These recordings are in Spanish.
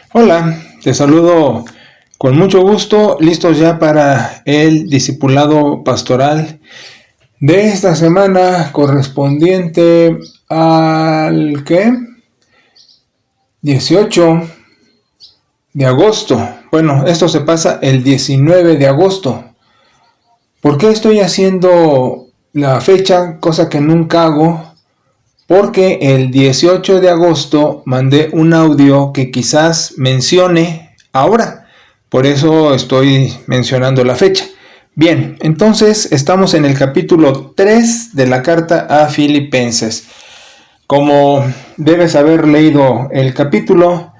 Hola, te saludo con mucho gusto, listos ya para el discipulado pastoral de esta semana correspondiente al ¿qué? 18 de agosto. Bueno, esto se pasa el 19 de agosto. ¿Por qué estoy haciendo la fecha? Cosa que nunca hago. Porque el 18 de agosto mandé un audio que quizás mencione ahora. Por eso estoy mencionando la fecha. Bien, entonces estamos en el capítulo 3 de la carta a Filipenses. Como debes haber leído el capítulo,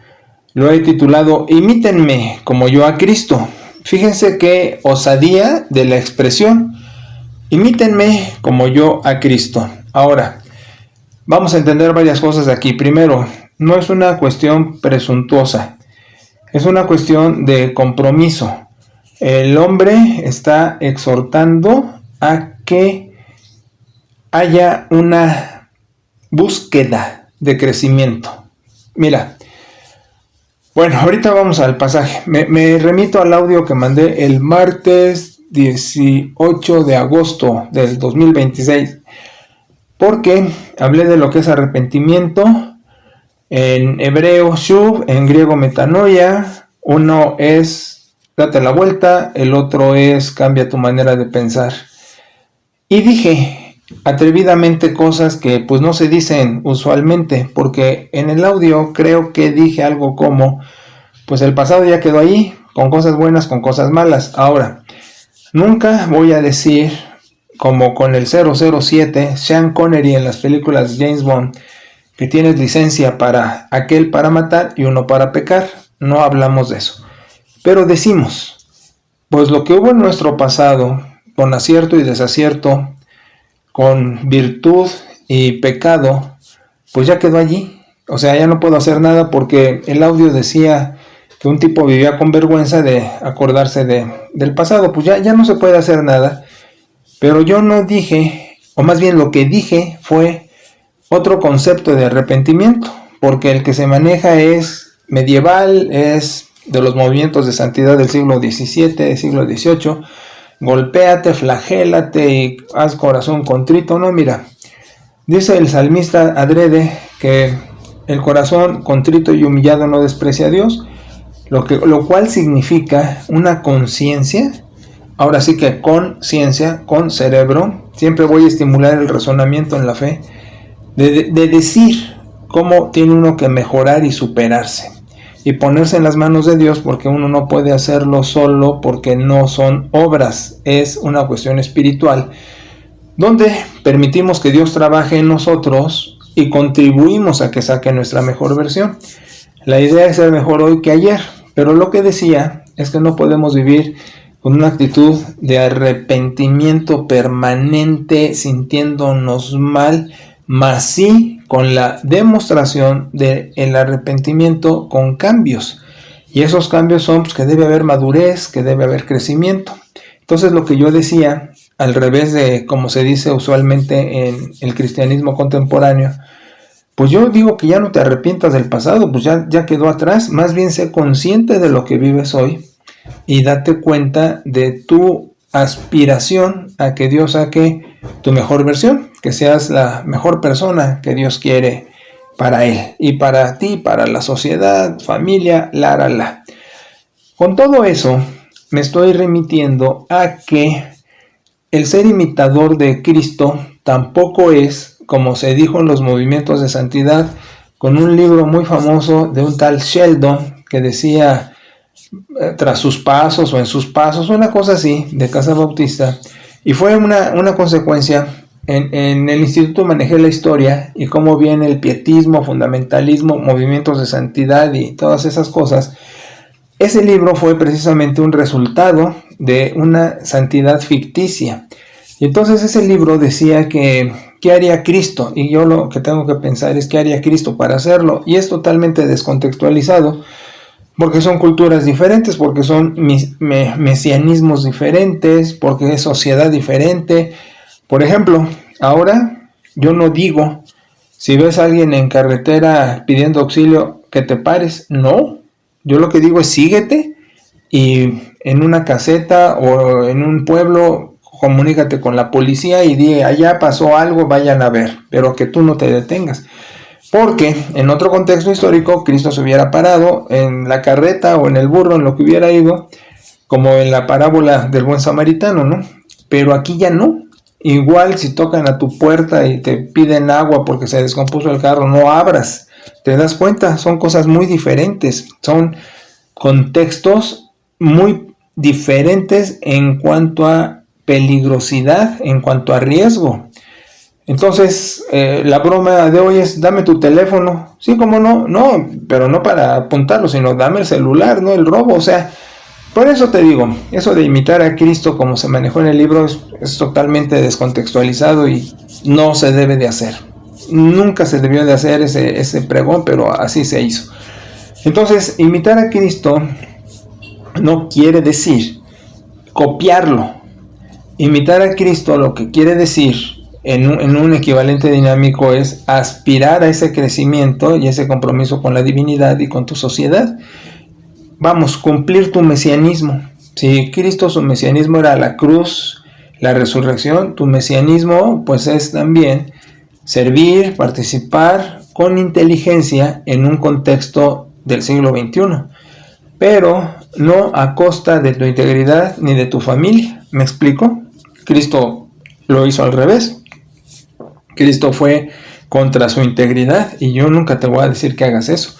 lo he titulado Imítenme como yo a Cristo. Fíjense qué osadía de la expresión. Imítenme como yo a Cristo. Ahora, vamos a entender varias cosas aquí. Primero, no es una cuestión presuntuosa, es una cuestión de compromiso. El hombre está exhortando a que haya una búsqueda de crecimiento. Mira, bueno, ahorita vamos al pasaje. Me remito al audio que mandé el martes 18 de agosto del 2026. Porque hablé de lo que es arrepentimiento, en hebreo shuv, en griego metanoia. Uno es date la vuelta, el otro es cambia tu manera de pensar. Y dije atrevidamente cosas que pues no se dicen usualmente, porque en el audio creo que dije algo como, pues el pasado ya quedó ahí, con cosas buenas, con cosas malas. Ahora, nunca voy a decir, como con el 007, Sean Connery en las películas James Bond, que tienes licencia para aquel para matar y uno para pecar. No hablamos de eso. Pero decimos, pues lo que hubo en nuestro pasado, con acierto y desacierto, con virtud y pecado, pues ya quedó allí. O sea, ya no puedo hacer nada porque el audio decía que un tipo vivía con vergüenza de acordarse del pasado. Pues ya no se puede hacer nada. Pero yo no dije, o más bien lo que dije fue otro concepto de arrepentimiento, porque el que se maneja es medieval, es de los movimientos de santidad del siglo XVII, siglo XVIII, golpéate, flagélate y haz corazón contrito. No, mira, dice el salmista adrede que el corazón contrito y humillado no desprecia a Dios, lo cual significa una conciencia. Ahora sí que con ciencia, con cerebro, siempre voy a estimular el razonamiento en la fe, de decir cómo tiene uno que mejorar y superarse. Y ponerse en las manos de Dios, porque uno no puede hacerlo solo, porque no son obras, es una cuestión espiritual, donde permitimos que Dios trabaje en nosotros y contribuimos a que saque nuestra mejor versión. La idea es ser mejor hoy que ayer, pero lo que decía es que no podemos vivir con una actitud de arrepentimiento permanente, sintiéndonos mal, más sí con la demostración del arrepentimiento con cambios. Y esos cambios son pues, que debe haber madurez, que debe haber crecimiento. Entonces lo que yo decía, al revés de como se dice usualmente en el cristianismo contemporáneo, pues yo digo que ya no te arrepientas del pasado, pues ya quedó atrás, más bien sé consciente de lo que vives hoy y date cuenta de tu aspiración a que Dios saque tu mejor versión, que seas la mejor persona que Dios quiere para Él y para ti, para la sociedad, familia, la. Con todo eso, me estoy remitiendo a que el ser imitador de Cristo tampoco es, como se dijo en los movimientos de santidad, con un libro muy famoso de un tal Sheldon que decía tras sus pasos o en sus pasos, una cosa así, de Casa Bautista, y fue una consecuencia. En el instituto manejé la historia y cómo viene el pietismo, fundamentalismo, movimientos de santidad y todas esas cosas. Ese libro fue precisamente un resultado de una santidad ficticia. Y entonces ese libro decía que ¿qué haría Cristo? Y yo lo que tengo que pensar es ¿qué haría Cristo para hacerlo? Y es totalmente descontextualizado, porque son culturas diferentes, porque son mesianismos diferentes, porque es sociedad diferente. Por ejemplo, ahora yo no digo, si ves a alguien en carretera pidiendo auxilio, que te pares. No, Yo lo que digo es síguete y en una caseta o en un pueblo comunícate con la policía y di, allá pasó algo, vayan a ver, pero que tú no te detengas. Porque en otro contexto histórico, Cristo se hubiera parado en la carreta o en el burro, en lo que hubiera ido, como en la parábola del buen samaritano, ¿no? Pero aquí ya no. Igual si tocan a tu puerta y te piden agua porque se descompuso el carro, no abras. ¿Te das cuenta? Son cosas muy diferentes. Son contextos muy diferentes en cuanto a peligrosidad, en cuanto a riesgo. Entonces, la broma de hoy es, dame tu teléfono. Sí, como no, pero no para apuntarlo, sino dame el celular, no el robo. O sea, por eso te digo, eso de imitar a Cristo como se manejó en el libro es totalmente descontextualizado y no se debe de hacer. Nunca se debió de hacer ese pregón, pero así se hizo. Entonces, imitar a Cristo no quiere decir copiarlo. Imitar a Cristo lo que quiere decir en un equivalente dinámico es aspirar a ese crecimiento y ese compromiso con la divinidad y con tu sociedad. Vamos, cumplir tu mesianismo. Si Cristo, su mesianismo era la cruz, la resurrección, tu mesianismo pues es también servir, participar con inteligencia en un contexto del siglo XXI, pero no a costa de tu integridad ni de tu familia. ¿Me explico? Cristo lo hizo al revés. Cristo fue contra su integridad y yo nunca te voy a decir que hagas eso.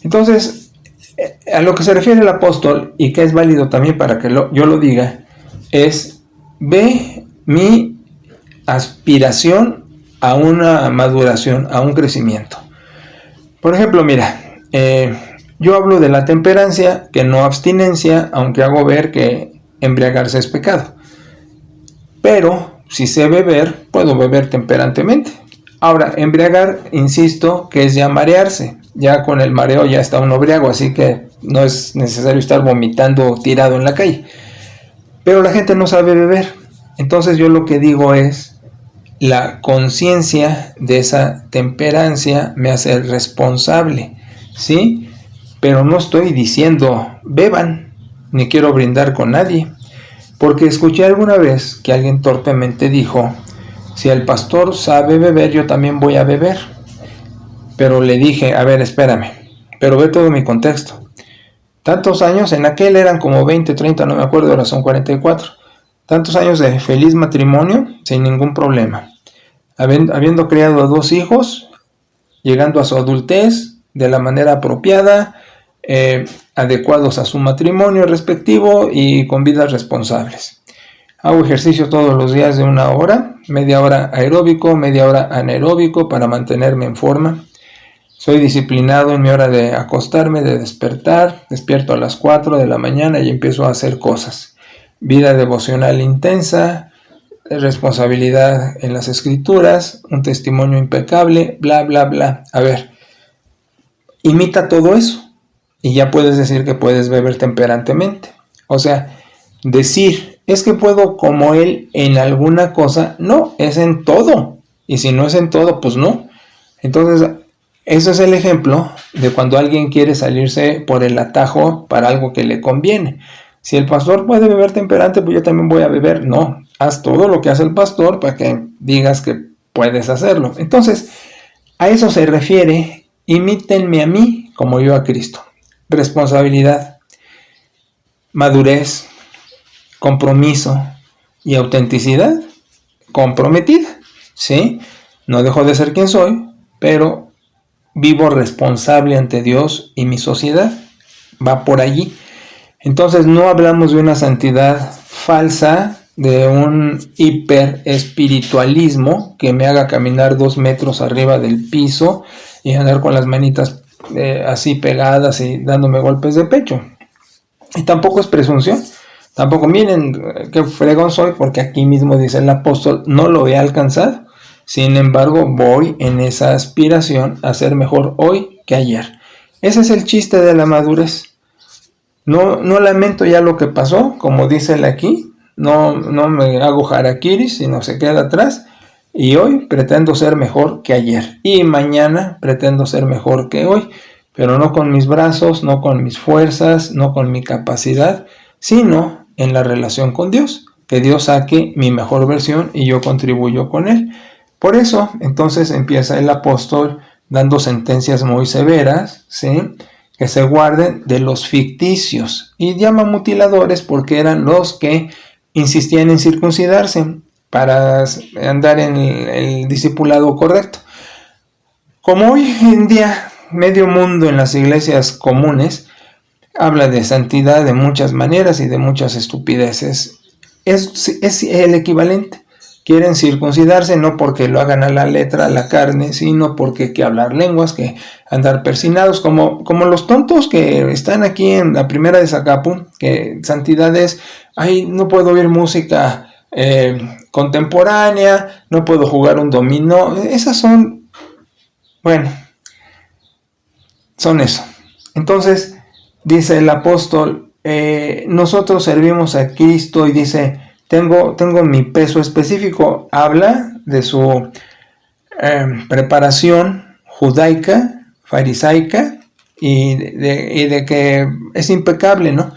Entonces, a lo que se refiere el apóstol, y que es válido también para que yo lo diga, es: ve mi aspiración a una maduración, a un crecimiento. Por ejemplo, mira, yo hablo de la temperancia, que no abstinencia, aunque hago ver que embriagarse es pecado. Pero si sé beber, puedo beber temperantemente. Ahora, embriagar, insisto, que es ya marearse. Ya con el mareo ya está uno briago, así que no es necesario estar vomitando tirado en la calle. Pero la gente no sabe beber. Entonces yo lo que digo es, la conciencia de esa temperancia me hace responsable, ¿sí? Pero no estoy diciendo beban, ni quiero brindar con nadie. Porque escuché alguna vez que alguien torpemente dijo, si el pastor sabe beber, yo también voy a beber. Pero le dije, a ver, espérame, pero ve todo mi contexto. Tantos años, en aquel eran como 20, 30, no me acuerdo, ahora son 44. Tantos años de feliz matrimonio, sin ningún problema. Habiendo criado 2 hijos, llegando a su adultez de la manera apropiada, adecuados a su matrimonio respectivo y con vidas responsables. Hago ejercicio todos los días de 1 hora, media hora aeróbico, media hora anaeróbico para mantenerme en forma. Soy disciplinado en mi hora de acostarme, de despertar. Despierto a las 4 de la mañana y empiezo a hacer cosas. Vida devocional intensa, responsabilidad en las escrituras, un testimonio impecable, bla, bla, bla. A ver, imita todo eso y ya puedes decir que puedes beber temperantemente. O sea, decir, es que puedo como él en alguna cosa, no, es en todo. Y si no es en todo, pues no. Entonces, eso es el ejemplo de cuando alguien quiere salirse por el atajo para algo que le conviene. Si el pastor puede beber temperante, pues yo también voy a beber. No, haz todo lo que hace el pastor para que digas que puedes hacerlo. Entonces, a eso se refiere, imítenme a mí como yo a Cristo. Responsabilidad, madurez, compromiso y autenticidad comprometida, ¿sí? No dejo de ser quien soy, pero vivo responsable ante Dios y mi sociedad. Va por allí. Entonces no hablamos de una santidad falsa, de un hiper espiritualismo que me haga caminar 2 metros arriba del piso y andar con las manitas así pegadas y dándome golpes de pecho. Y tampoco es presunción. Tampoco, miren qué fregón soy, porque aquí mismo dice el apóstol, no lo he alcanzado. Sin embargo, voy en esa aspiración a ser mejor hoy que ayer. Ese es el chiste de la madurez. No lamento ya lo que pasó, como dice él aquí. No me hago harakiri, sino se queda atrás. Y hoy pretendo ser mejor que ayer. Y mañana pretendo ser mejor que hoy. pero no con mis brazos, no con mis fuerzas, no con mi capacidad, sino en la relación con Dios, que Dios saque mi mejor versión y yo contribuyo con Él. Por eso, entonces empieza el apóstol dando sentencias muy severas, ¿sí?, que se guarden de los ficticios, y llama mutiladores porque eran los que insistían en circuncidarse para andar en el discipulado correcto. Como hoy en día medio mundo en las iglesias comunes habla de santidad de muchas maneras y de muchas estupideces, es el equivalente. Quieren circuncidarse no porque lo hagan a la letra, a la carne, sino porque hay que hablar lenguas, que andar persinados, como los tontos que están aquí en la primera de Zacapu, que santidad es, ay, no puedo oír música contemporánea, no puedo jugar un dominó. Esas son, bueno, son eso. Entonces, dice el apóstol, nosotros servimos a Cristo, y dice, tengo mi peso específico. Habla de su preparación judaica, farisaica, y de que es impecable, ¿no?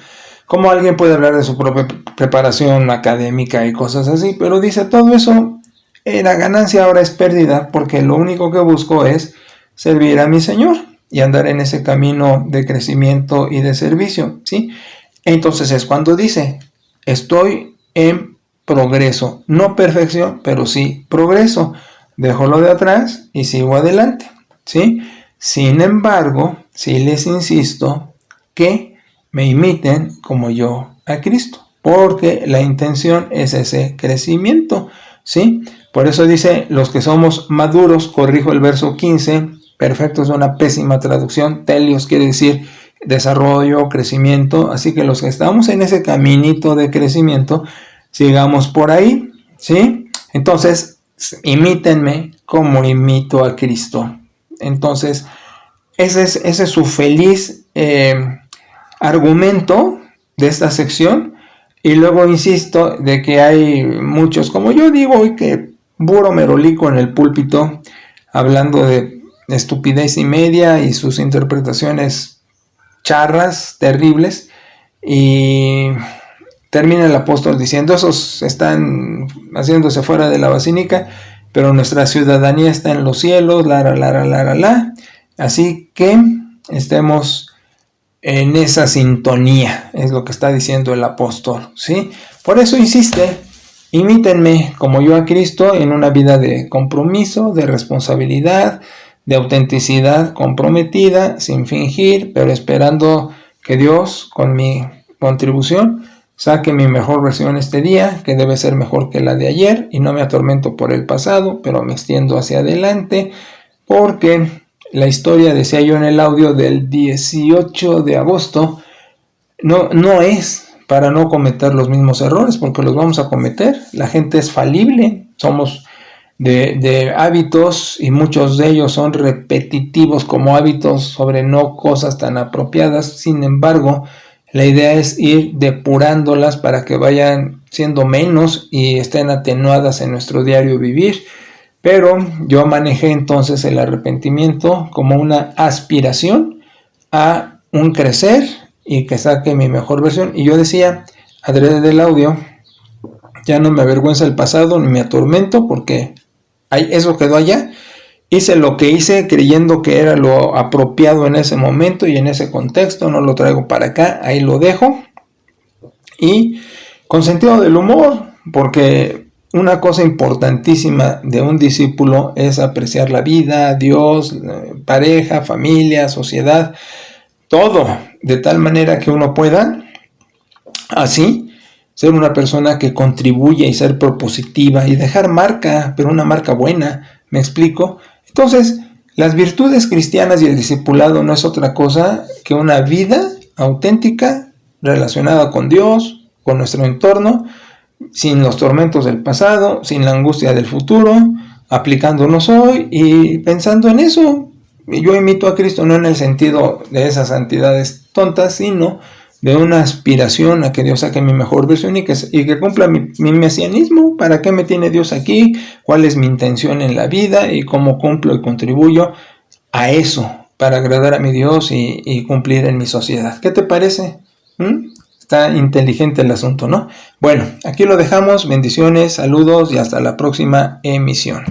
¿Cómo alguien puede hablar de su propia preparación académica y cosas así? Pero dice, todo eso era ganancia, ahora es pérdida, porque lo único que busco es servir a mi Señor y andar en ese camino de crecimiento y de servicio, ¿sí? Entonces es cuando dice, estoy en progreso, no perfección, pero sí progreso. Dejo lo de atrás y sigo adelante, ¿sí? Sin embargo, sí les insisto que me imiten como yo a Cristo, porque la intención es ese crecimiento, ¿sí? Por eso dice, los que somos maduros, corrijo el verso 15, perfecto es una pésima traducción, telios quiere decir desarrollo, crecimiento, así que los que estamos en ese caminito de crecimiento, sigamos por ahí, ¿sí? Entonces, imítenme como imito a Cristo. Entonces, ese es su feliz argumento de esta sección. Y luego insisto de que hay muchos, como yo digo hoy, que puro merolico en el púlpito, hablando de estupidez y media y sus interpretaciones charras, terribles, y termina el apóstol diciendo, esos están haciéndose fuera de la basílica, pero nuestra ciudadanía está en los cielos, así que estemos en esa sintonía, es lo que está diciendo el apóstol, ¿sí? Por eso insiste, imítenme como yo a Cristo en una vida de compromiso, de responsabilidad, de autenticidad comprometida, sin fingir, pero esperando que Dios, con mi contribución, saque mi mejor versión este día, que debe ser mejor que la de ayer, y no me atormento por el pasado, pero me extiendo hacia adelante, porque la historia, decía yo en el audio del 18 de agosto, no es para no cometer los mismos errores, porque los vamos a cometer. La gente es falible, somos de hábitos, y muchos de ellos son repetitivos como hábitos sobre no cosas tan apropiadas. Sin embargo, la idea es ir depurándolas para que vayan siendo menos y estén atenuadas en nuestro diario vivir. Pero yo manejé entonces el arrepentimiento como una aspiración a un crecer y que saque mi mejor versión. Y yo decía, adrede del audio, ya no me avergüenza el pasado ni me atormento, porque eso quedó allá. Hice lo que hice creyendo que era lo apropiado en ese momento y en ese contexto, no lo traigo para acá, ahí lo dejo. Y con sentido del humor, porque una cosa importantísima de un discípulo es apreciar la vida, Dios, pareja, familia, sociedad, todo, de tal manera que uno pueda así ser una persona que contribuye y ser propositiva y dejar marca, pero una marca buena, ¿me explico? Entonces, las virtudes cristianas y el discipulado no es otra cosa que una vida auténtica relacionada con Dios, con nuestro entorno, sin los tormentos del pasado, sin la angustia del futuro, aplicándonos hoy y pensando en eso. Yo imito a Cristo no en el sentido de esas santidades tontas, sino de una aspiración a que Dios saque mi mejor versión y que cumpla mi mesianismo. ¿Para qué me tiene Dios aquí? ¿Cuál es mi intención en la vida? Y cómo cumplo y contribuyo a eso, para agradar a mi Dios y cumplir en mi sociedad. ¿Qué te parece? Está inteligente el asunto, ¿no? Bueno, aquí lo dejamos. Bendiciones, saludos y hasta la próxima emisión.